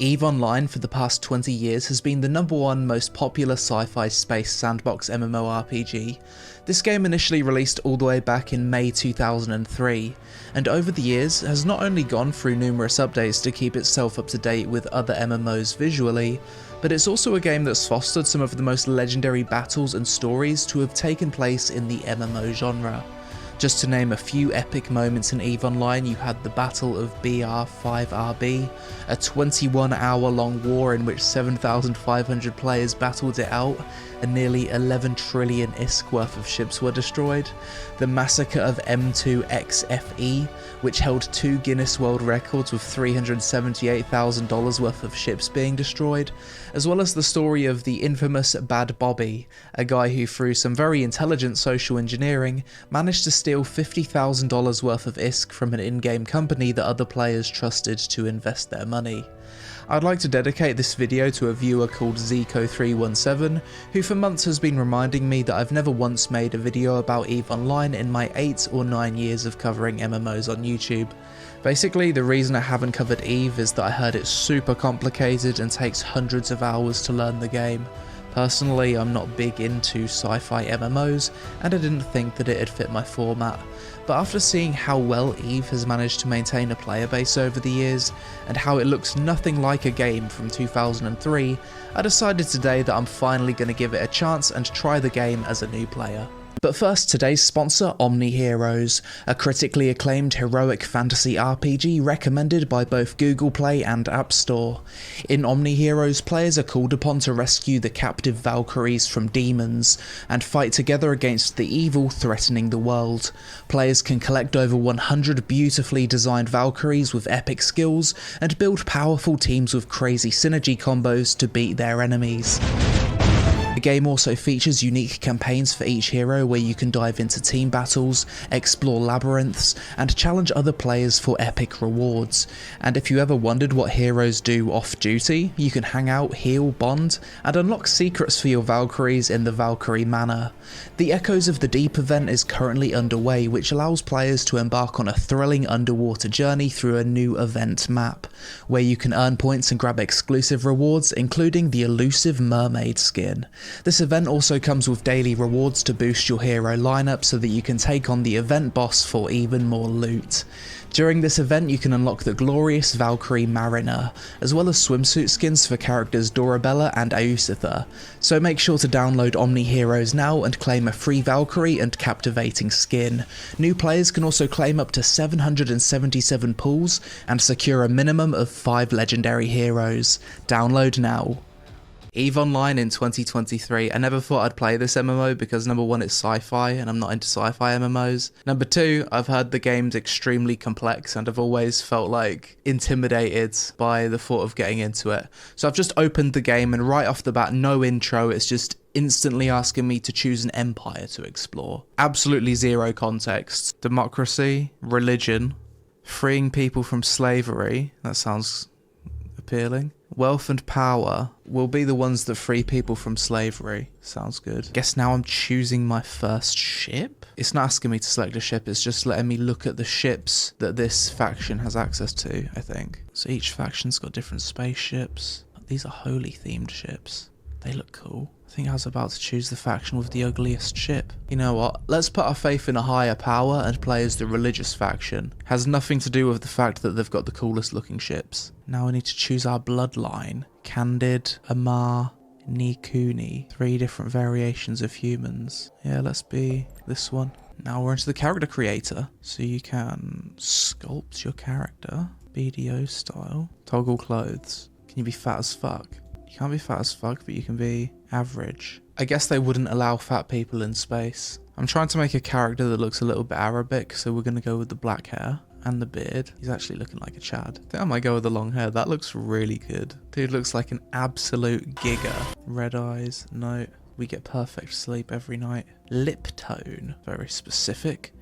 EVE Online for the past 20 years has been the #1 most popular sci-fi space sandbox MMORPG. This game initially released all the way back in May 2003, and over the years has not only gone through numerous updates to keep itself up to date with other MMOs visually, but it's also a game that's fostered some of the most legendary battles and stories to have taken place in the MMO genre. Just to name a few epic moments in EVE Online, you had the Battle of BR5RB, a 21-hour long war in which 7,500 players battled it out, and nearly 11 trillion ISK worth of ships were destroyed, the Massacre of M2XFE, which held 2 Guinness World Records with $378,000 worth of ships being destroyed, as well as the story of the infamous Bad Bobby, a guy who through some very intelligent social engineering managed to steal $50,000 worth of ISK from an in-game company that other players trusted to invest their money. I'd like to dedicate this video to a viewer called Zico317, who for months has been reminding me that I've never once made a video about EVE Online in my 8 or 9 years of covering MMOs on YouTube. Basically, the reason I haven't covered EVE is that I heard it's super complicated and takes hundreds of hours to learn the game. Personally, I'm not big into sci-fi MMOs, and I didn't think that it'd fit my format. But after seeing how well EVE has managed to maintain a player base over the years, and how it looks nothing like a game from 2003, I decided today that I'm finally going to give it a chance and try the game as a new player. But first, today's sponsor, Omni Heroes, a critically acclaimed heroic fantasy RPG recommended by both Google Play and App Store. In Omni Heroes, players are called upon to rescue the captive Valkyries from demons, and fight together against the evil threatening the world. Players can collect over 100 beautifully designed Valkyries with epic skills, and build powerful teams with crazy synergy combos to beat their enemies. The game also features unique campaigns for each hero where you can dive into team battles, explore labyrinths, and challenge other players for epic rewards. And if you ever wondered what heroes do off duty, you can hang out, heal, bond, and unlock secrets for your Valkyries in the Valkyrie Manor. The Echoes of the Deep event is currently underway, which allows players to embark on a thrilling underwater journey through a new event map, where you can earn points and grab exclusive rewards, including the elusive mermaid skin. This event also comes with daily rewards to boost your hero lineup so that you can take on the event boss for even more loot. During this event you can unlock the glorious Valkyrie Mariner, as well as swimsuit skins for characters Dorabella and Ausitha, so make sure to download Omni Heroes now and claim a free Valkyrie and captivating skin. New players can also claim up to 777 pulls and secure a minimum of 5 legendary heroes. Download now. EVE Online in 2023, I never thought I'd play this MMO because #1 it's sci-fi and I'm not into sci-fi MMOs. #2, I've heard the game's extremely complex and I've always felt like intimidated by the thought of getting into it. So I've just opened the game and right off the bat, no intro, it's just instantly asking me to choose an empire to explore. Absolutely zero context. Democracy, religion, freeing people from slavery, that sounds appealing. Wealth and power will be the ones that free people from slavery. Sounds good. Guess now I'm choosing my first ship? It's not asking me to select a ship, it's just letting me look at the ships that this faction has access to, I think. So each faction's got different spaceships. These are holy themed ships. They look cool. I think I was about to choose the faction with the ugliest ship. You know what, let's put our faith in a higher power and play as the religious faction. Has nothing to do with the fact that they've got the coolest looking ships. Now we need to choose our bloodline. Candid, Amar, Nikuni. 3 different variations of humans. Yeah, let's be this one. Now we're into the character creator. So you can sculpt your character. BDO style. Toggle clothes. Can you be fat as fuck? You can't be fat as fuck, but you can be average. I guess they wouldn't allow fat people in space. I'm trying to make a character that looks a little bit Arabic, so we're going to go with the black hair and the beard. He's actually looking like a Chad. I think I might go with the long hair. That looks really good. Dude looks like an absolute giga. Red eyes. No. We get perfect sleep every night. Lip tone. Very specific.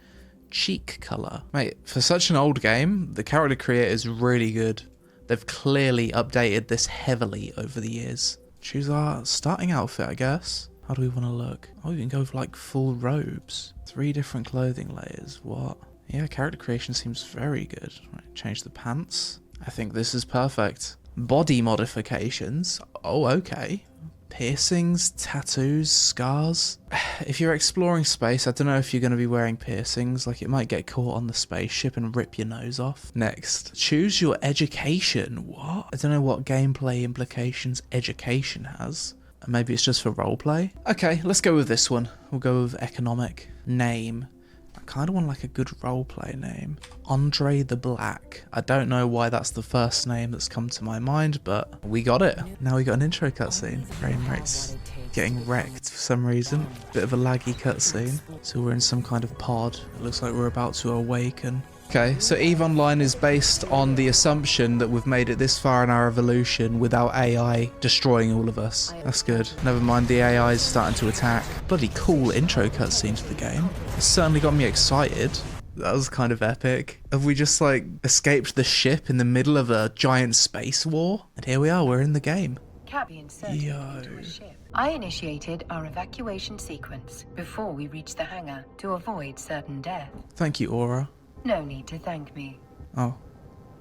Cheek colour. Mate, for such an old game, the character creator is really good. They've clearly updated this heavily over the years. Choose our starting outfit, I guess. How do we want to look? Oh, we can go with like full robes. 3 different clothing layers. What? Yeah, character creation seems very good. Right, change the pants. I think this is perfect. Body modifications. Oh, okay. Piercings, tattoos, scars. If you're exploring space, I don't know if you're going to be wearing piercings, like it might get caught on the spaceship and rip your nose off. Next, choose your education. What? I don't know what gameplay implications education has. Maybe it's just for roleplay. Okay, let's go with this one. We'll go with economic. Name. I kind of want like a good roleplay name. Andre the Black. I don't know why that's the first name that's come to my mind, but we got it. Now we got an intro cutscene. Frame rates getting wrecked for some reason. Bit of a laggy cutscene. So we're in some kind of pod. It looks like we're about to awaken. Okay, so EVE Online is based on the assumption that we've made it this far in our evolution without AI destroying all of us. That's good. Never mind, the AI is starting to attack. Bloody cool intro cutscene to the game. It certainly got me excited. That was kind of epic. Have we just like escaped the ship in the middle of a giant space war? And here we are, we're in the game. Yo. I initiated our evacuation sequence before we reached the hangar to avoid certain death. Thank you, Aura. No need to thank me. Oh,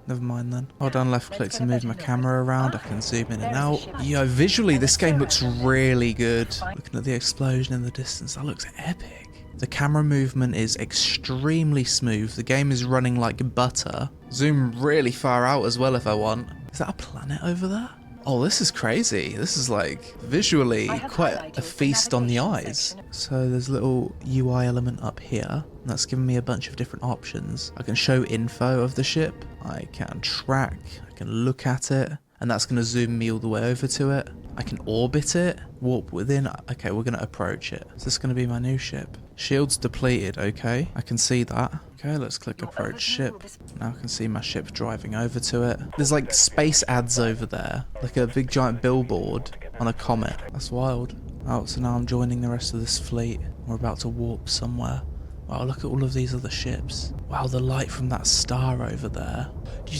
never mind then. Hold down left click to move my camera around. I can zoom in and out. Yo, visually this game looks really good. Looking at the explosion in the distance, that looks epic. The camera movement is extremely smooth. The game is running like butter. Zoom really far out as well if I want. Is that a planet over there? Oh, this is crazy. This is like visually quite a feast on the eyes. So there's a little UI element up here. And that's giving me a bunch of different options. I can show info of the ship. I can track. I can look at it. And that's going to zoom me all the way over to it. I can orbit it, warp within. Okay, we're going to approach it. Is this going to be my new ship? Shields depleted, okay. I can see that. Okay, let's click approach ship. Now I can see my ship driving over to it. There's like space ads over there, like a big giant billboard on a comet. That's wild. Oh, so now I'm joining the rest of this fleet. We're about to warp somewhere. Wow, look at all of these other ships. Wow, the light from that star over there.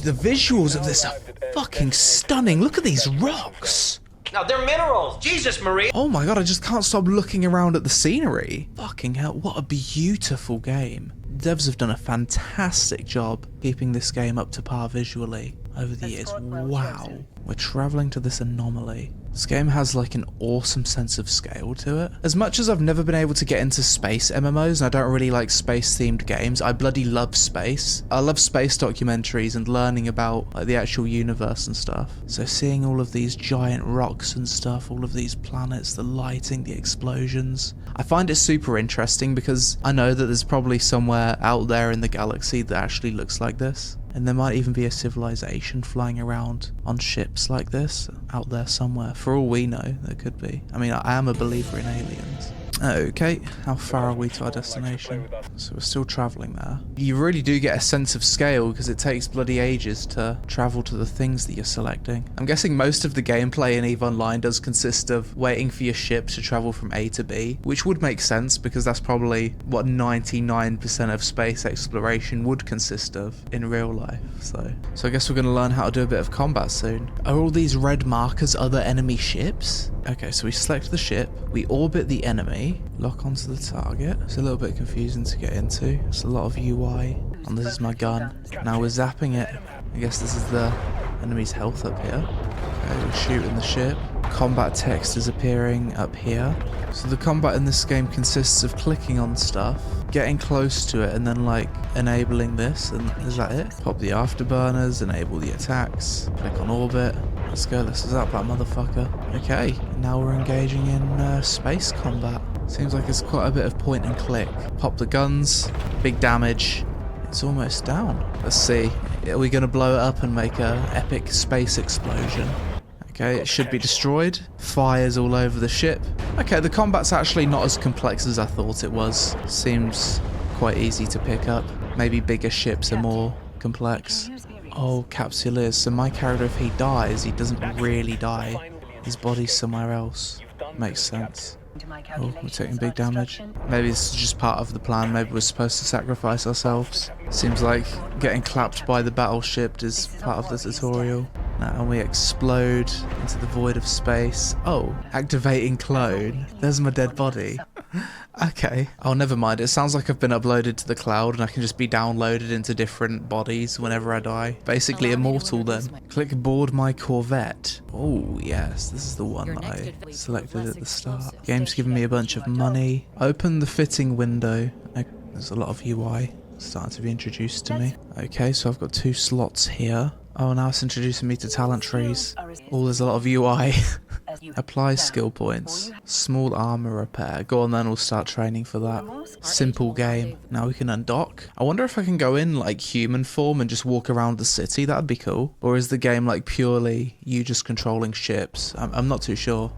The visuals of this are fucking stunning. Look at these rocks. Now, they're minerals. Jesus, Marie. Oh my god, I just can't stop looking around at the scenery. Fucking hell, what a beautiful game. Devs have done a fantastic job keeping this game up to par visually over the years. Wow. We're travelling to this anomaly. This game has like an awesome sense of scale to it. As much as I've never been able to get into space MMOs, and I don't really like space themed games, I bloody love space. I love space documentaries and learning about like the actual universe and stuff. So seeing all of these giant rocks and stuff, all of these planets, the lighting, the explosions, I find it super interesting because I know that there's probably somewhere out there in the galaxy that actually looks like this. And there might even be a civilization flying around on ships like this out there somewhere. For all we know, there could be. I mean, I am a believer in aliens. Okay, how far are we to our destination? So we're still travelling there. You really do get a sense of scale because it takes bloody ages to travel to the things that you're selecting. I'm guessing most of the gameplay in EVE Online does consist of waiting for your ship to travel from A to B, which would make sense because that's probably what 99% of space exploration would consist of in real life. So I guess we're going to learn how to do a bit of combat soon. Are all these red markers other enemy ships? Okay, so we select the ship, we orbit the enemy, lock onto the target. It's a little bit confusing to get into. It's a lot of UI. And this is my gun. Now we're zapping it. I guess this is the enemy's health up here. Okay, we're shooting the ship. Combat text is appearing up here. So the combat in this game consists of clicking on stuff, getting close to it, and then like enabling this, and is that it? Pop the afterburners, enable the attacks, click on orbit. Let's go, let's zap that motherfucker. Okay, now we're engaging in space combat. Seems like it's quite a bit of point and click. Pop the guns, big damage. It's almost down. Let's see, are we going to blow it up and make a epic space explosion? Okay, it should be destroyed. Fires all over the ship. Okay, the combat's actually not as complex as I thought it was. Seems quite easy to pick up. Maybe bigger ships are more complex. Oh, Capsuleers. So my character, if he dies, he doesn't really die. His body's somewhere else. Makes sense. Oh, we're taking big damage. Maybe this is just part of the plan. Maybe we're supposed to sacrifice ourselves. Seems like getting clapped by the battleship is part of the tutorial. Now we explode into the void of space. Oh, activating clone. There's my dead body. Okay. Oh, never mind. It sounds like I've been uploaded to the cloud and I can just be downloaded into different bodies whenever I die. Basically immortal then. Click board my Corvette. Oh, yes. This is the one that I selected at the start. Game's giving me a bunch of money. Open the fitting window. There's a lot of UI starting to be introduced to me. Okay, so I've got 2 slots here. Oh, now it's introducing me to talent trees. Oh, there's a lot of UI. Apply skill points. Small armor repair. Go on then, we'll start training for that. Simple game. Now we can undock. I wonder if I can go in like human form and just walk around the city. That'd be cool. Or is the game like purely you just controlling ships? I'm not too sure.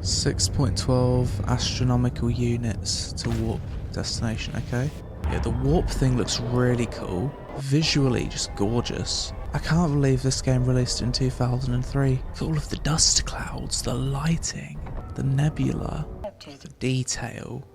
6.12 astronomical units to warp destination. Okay. Yeah, the warp thing looks really cool. Visually just gorgeous. I can't believe this game released in 2003. Look at all of the dust clouds, the lighting, the nebula, the detail,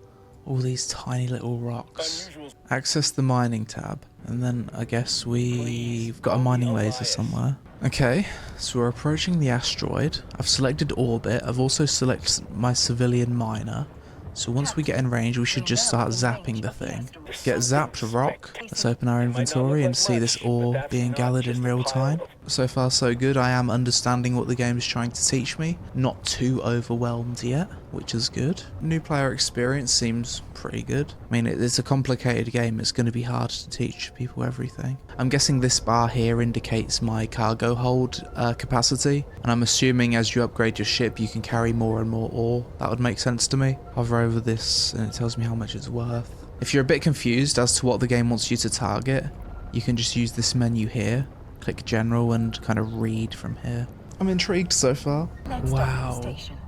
all these tiny little rocks. Access the mining tab, and then I guess we've got a mining laser somewhere. Okay, so we're approaching the asteroid. I've selected orbit. I've also selected my civilian miner. So once we get in range, we should just start zapping the thing. Get zapped rock. Let's open our inventory and see this ore being gathered in real time. So far so good. I am understanding what the game is trying to teach me. Not too overwhelmed yet, which is good. New player experience seems pretty good. I mean, it's a complicated game. It's going to be hard to teach people everything. I'm guessing this bar here indicates my cargo hold capacity. And I'm assuming as you upgrade your ship, you can carry more and more ore. That would make sense to me. Hover over this and it tells me how much it's worth. If you're a bit confused as to what the game wants you to target, you can just use this menu here. Click general and kind of read from here. I'm intrigued so far. Wow,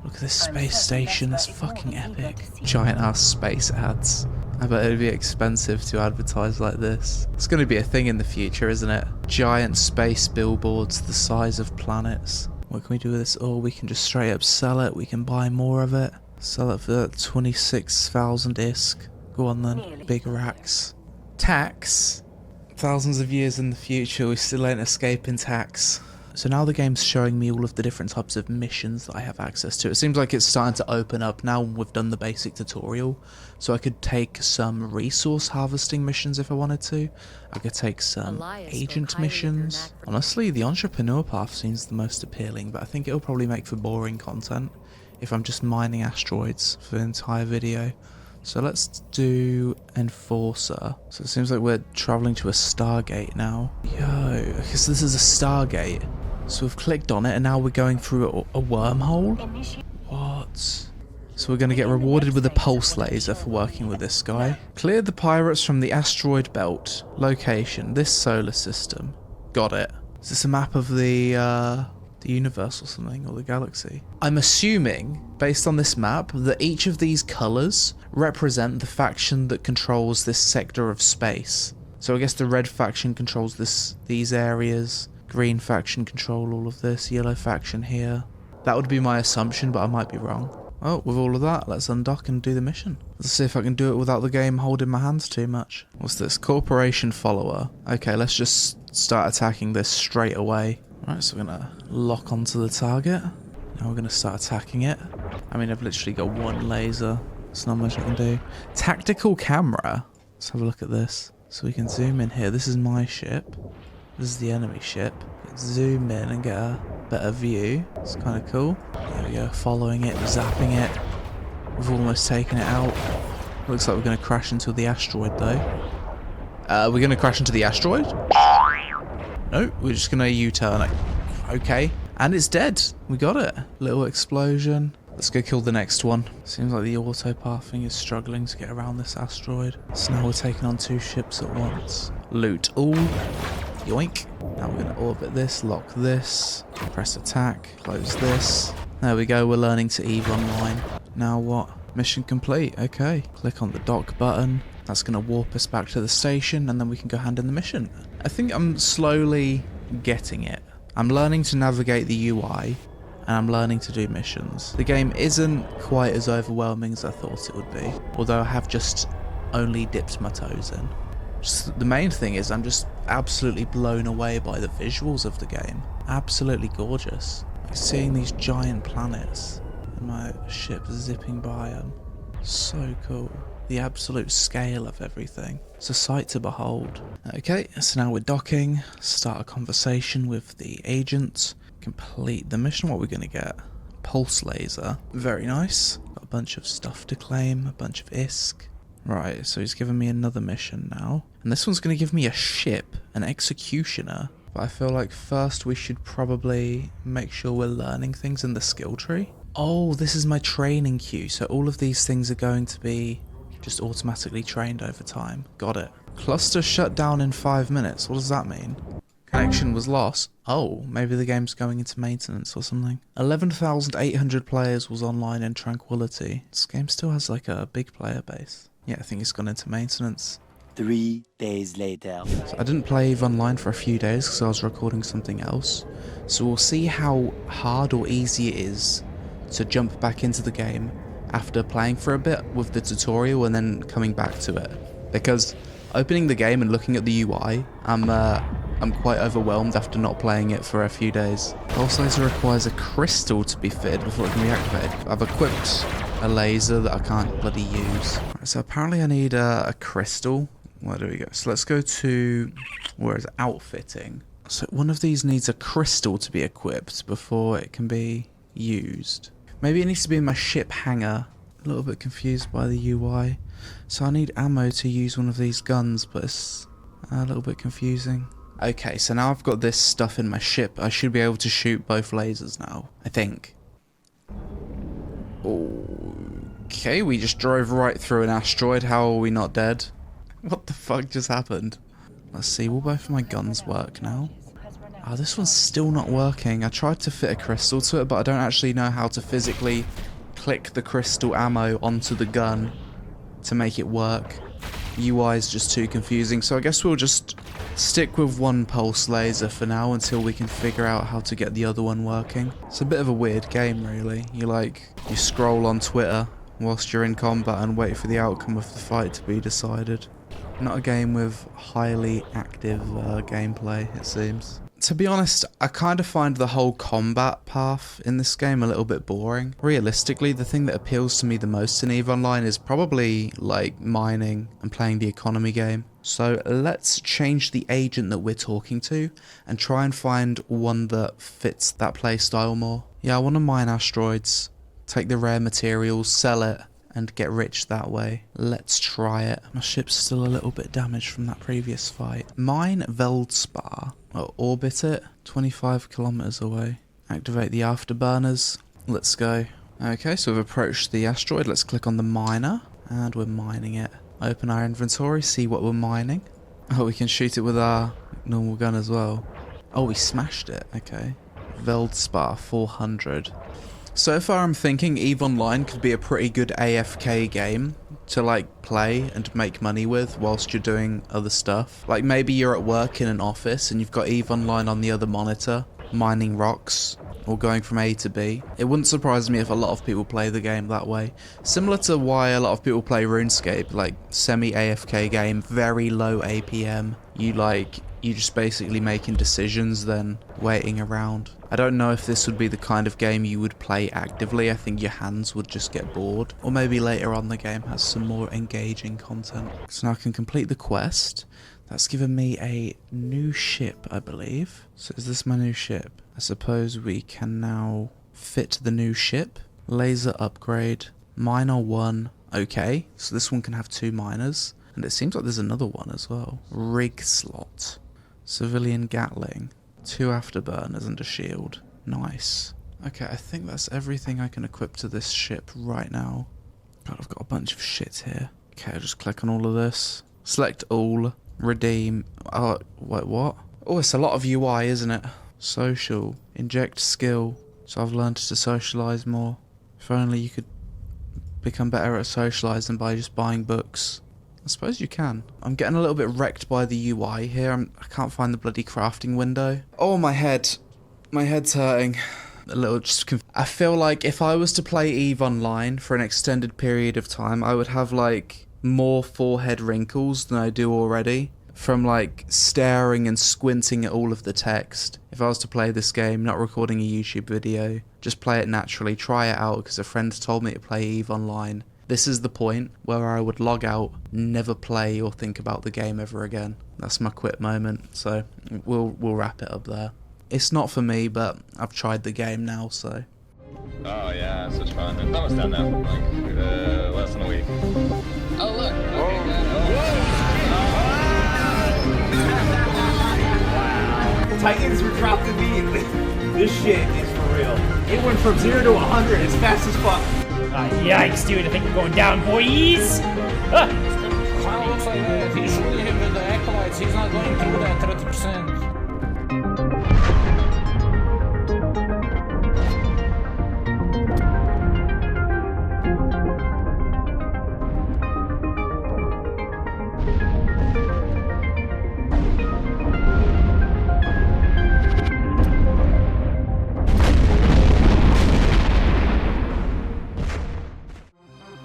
look at this space station, that's fucking epic. Giant ass space ads. I bet it'd be expensive to advertise like this. It's going to be a thing in the future, isn't it? Giant space billboards the size of planets. What can we do with this? Oh, we can just straight up sell it. We can buy more of it. Sell it for 26,000 ISK. Go on then, big racks. Tax? Thousands of years in the future, we still ain't escaping tax. So now the game's showing me all of the different types of missions that I have access to. It seems like it's starting to open up now we've done the basic tutorial. So I could take some resource harvesting missions if I wanted to. I could take some agent missions. Honestly, the entrepreneur path seems the most appealing, but I think it'll probably make for boring content if I'm just mining asteroids for the entire video. So let's do Enforcer. So it seems like we're traveling to a Stargate now. Yo, because this is a Stargate. So we've clicked on it and now we're going through a wormhole? What? So we're going to get rewarded with a pulse laser for working with this guy. Clear the pirates from the asteroid belt. Location, this solar system. Got it. Is this a map of the universe or something, or the galaxy? I'm assuming, based on this map, that each of these colours represent the faction that controls this sector of space. So I guess the red faction controls these areas, green faction control all of this, yellow faction here. That would be my assumption, but I might be wrong. Oh, with all of that, let's undock and do the mission. Let's see if I can do it without the game holding my hands too much. What's this? Corporation follower. Okay, let's just start attacking this straight away. Right, so we're gonna lock onto the target. Now we're gonna start attacking it. I mean, I've literally got one laser. There's not much I can do. Tactical camera. Let's have a look at this. So we can zoom in here. This is my ship. This is the enemy ship. Let's zoom in and get a better view. It's kind of cool. There we go. Following it, zapping it. We've almost taken it out. Looks like we're gonna crash into the asteroid though. We're gonna crash into the asteroid? No, we're just gonna U-turn it. Okay. And it's dead. We got it. Little explosion. Let's go kill the next one. Seems like the autopathing is struggling to get around this asteroid. So now we're taking on 2 ships at once. Loot all. Yoink. Now we're gonna orbit this, lock this, press attack, close this. There we go, we're learning to EVE online. Now what? Mission complete. Okay. Click on the dock button. That's going to warp us back to the station and then we can go hand in the mission. I think I'm slowly getting it. I'm learning to navigate the UI and I'm learning to do missions. The game isn't quite as overwhelming as I thought it would be, although I have just only dipped my toes in. Just the main thing is I'm just absolutely blown away by the visuals of the game. Absolutely gorgeous. Like seeing these giant planets and my ship zipping by them. So cool. The absolute scale of everything. It's a sight to behold. Okay, so now we're docking. Start a conversation with the agent. Complete the mission. What are we going to get? Pulse laser. Very nice. Got a bunch of stuff to claim. A bunch of ISK. Right, so he's given me another mission now. And this one's going to give me a ship. An executioner. But I feel like first we should probably make sure we're learning things in the skill tree. Oh, this is my training queue. So all of these things are going to be just automatically trained over time. Got it. Cluster shut down in 5 minutes. What does that mean? Connection was lost. Oh, maybe the game's going into maintenance or something. 11,800 players was online in Tranquility. This game still has like a big player base. Yeah, I think it's gone into maintenance. 3 days later. So I didn't play EVE Online for a few days because I was recording something else. So we'll see how hard or easy it is to jump back into the game after playing for a bit with the tutorial and then coming back to it. Because opening the game and looking at the UI, I'm quite overwhelmed after not playing it for a few days. Pulse laser requires a crystal to be fitted before it can be activated. I've equipped a laser that I can't bloody use. Right, so apparently I need a crystal. Where do we go? So let's go to, where is it? Outfitting. So one of these needs a crystal to be equipped before it can be used. Maybe it needs to be in my ship hangar. A little bit confused by the UI. So I need ammo to use one of these guns, but it's a little bit confusing. Okay, so now I've got this stuff in my ship. I should be able to shoot both lasers now, I think. Okay, we just drove right through an asteroid. How are we not dead? What the fuck just happened? Let's see, will both of my guns work now? Oh, this one's still not working. I tried to fit a crystal to it, but I don't actually know how to physically click the crystal ammo onto the gun to make it work. UI is just too confusing, so I guess we'll just stick with one pulse laser for now until we can figure out how to get the other one working. It's a bit of a weird game, really. You scroll on Twitter whilst you're in combat and wait for the outcome of the fight to be decided. Not a game with highly active gameplay, it seems. To be honest, I kind of find the whole combat path in this game a little bit boring. Realistically, the thing that appeals to me the most in EVE Online is probably like mining and playing the economy game. So let's change the agent that we're talking to and try and find one that fits that play style more. Yeah, I want to mine asteroids, take the rare materials, sell it, and get rich that way. Let's try it. My ship's still a little bit damaged from that previous fight. Mine Veldspar. Orbit it. 25 kilometers away. Activate the afterburners. Let's go. Okay, so we've approached the asteroid. Let's click on the miner. And we're mining it. Open our inventory, see what we're mining. Oh, we can shoot it with our normal gun as well. Oh, we smashed it. Okay. Veldspar 400. So far I'm thinking EVE Online could be a pretty good AFK game to like play and make money with whilst you're doing other stuff. Like maybe you're at work in an office and you've got EVE Online on the other monitor, mining rocks or going from A to B. It wouldn't surprise me if a lot of people play the game that way. Similar to why a lot of people play RuneScape, like semi-AFK game, very low APM. You just basically making decisions then waiting around. I don't know if this would be the kind of game you would play actively. I think your hands would just get bored. Or maybe later on the game has some more engaging content. So now I can complete the quest. That's given me a new ship, I believe. So is this my new ship? I suppose we can now fit the new ship. Laser upgrade. Miner 1. Okay, so this one can have 2 miners. And it seems like there's another one as well. Rig slot. Civilian Gatling. 2 afterburners and a shield. Nice. Okay, I think that's everything I can equip to this ship right now. God, I've got a bunch of shit here. Okay, I'll just click on all of this. Select all. Redeem. Oh, wait, what? Oh, it's a lot of UI, isn't it? Social. Inject skill. So I've learned to socialise more. If only you could become better at socialising by just buying books. I suppose you can. I'm getting a little bit wrecked by the UI here. I can't find the bloody crafting window. Oh, my head. My head's hurting. A little just I feel like if I was to play EVE Online for an extended period of time, I would have like more forehead wrinkles than I do already. From like staring and squinting at all of the text. If I was to play this game, not recording a YouTube video, just play it naturally, try it out because a friend told me to play EVE Online. This is the point where I would log out, never play or think about the game ever again. That's my quit moment, so we'll wrap it up there. It's not for me, but I've tried the game now, so. Oh yeah, such fun. It's almost done now, like less than a week. Oh look, okay, Wow. Titans were dropped immediately. This shit is for real. It went from 0 to 100 as fast as fuck. Yikes, dude, I think we're going down, boys! Ah. Kind of looks like that. He's shooting him with the acolytes. He's not going through that 30%.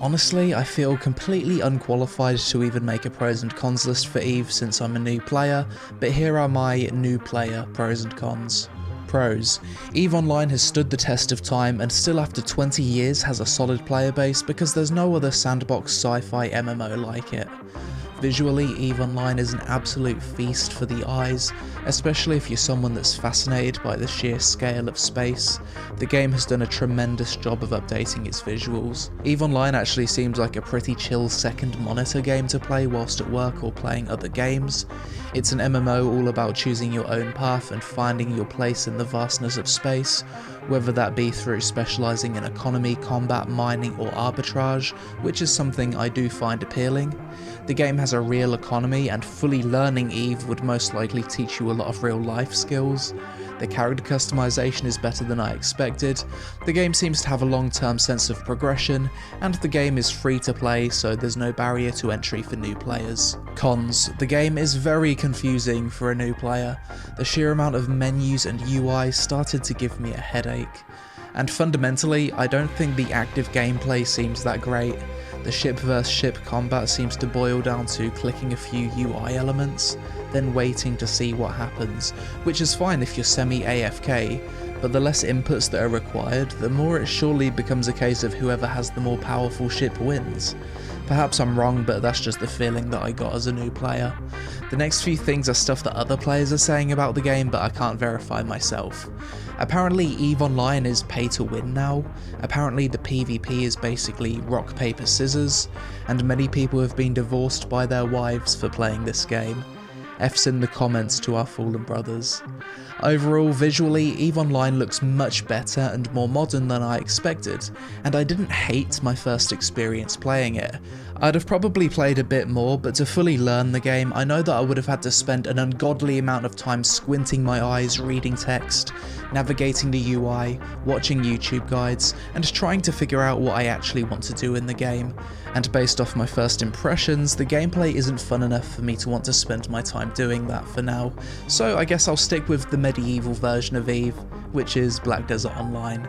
Honestly, I feel completely unqualified to even make a pros and cons list for EVE since I'm a new player, but here are my new player pros and cons. Pros. EVE Online has stood the test of time and still after 20 years has a solid player base because there's no other sandbox sci-fi MMO like it. Visually, EVE Online is an absolute feast for the eyes, especially if you're someone that's fascinated by the sheer scale of space. The game has done a tremendous job of updating its visuals. EVE Online actually seems like a pretty chill second monitor game to play whilst at work or playing other games. It's an MMO all about choosing your own path and finding your place in the vastness of space, whether that be through specialising in economy, combat, mining or arbitrage, which is something I do find appealing. The game has a real economy and fully learning EVE would most likely teach you a lot of real life skills. The character customization is better than I expected, the game seems to have a long-term sense of progression, and the game is free to play so there's no barrier to entry for new players. Cons. The game is very confusing for a new player. The sheer amount of menus and UI started to give me a headache. And fundamentally, I don't think the active gameplay seems that great. The ship versus ship combat seems to boil down to clicking a few UI elements, then waiting to see what happens, which is fine if you're semi-AFK, but the less inputs that are required, the more it surely becomes a case of whoever has the more powerful ship wins. Perhaps I'm wrong, but that's just the feeling that I got as a new player. The next few things are stuff that other players are saying about the game, but I can't verify myself. Apparently EVE Online is pay to win now, apparently the PvP is basically rock paper scissors, and many people have been divorced by their wives for playing this game. F's in the comments to our fallen brothers. Overall, visually, EVE Online looks much better and more modern than I expected, and I didn't hate my first experience playing it. I'd have probably played a bit more, but to fully learn the game, I know that I would have had to spend an ungodly amount of time squinting my eyes reading text, navigating the UI, watching YouTube guides, and trying to figure out what I actually want to do in the game. And based off my first impressions, the gameplay isn't fun enough for me to want to spend my time doing that for now, so I guess I'll stick with the medieval version of EVE, which is Black Desert Online.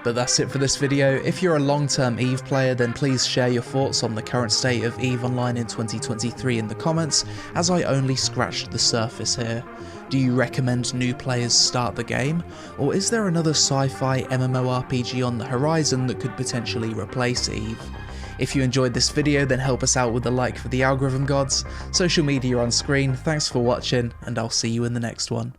But that's it for this video. If you're a long-term EVE player, then please share your thoughts on the current state of EVE Online in 2023 in the comments, as I only scratched the surface here. Do you recommend new players start the game? Or is there another sci-fi MMORPG on the horizon that could potentially replace EVE? If you enjoyed this video, then help us out with a like for the algorithm gods. Social media on screen, thanks for watching, and I'll see you in the next one.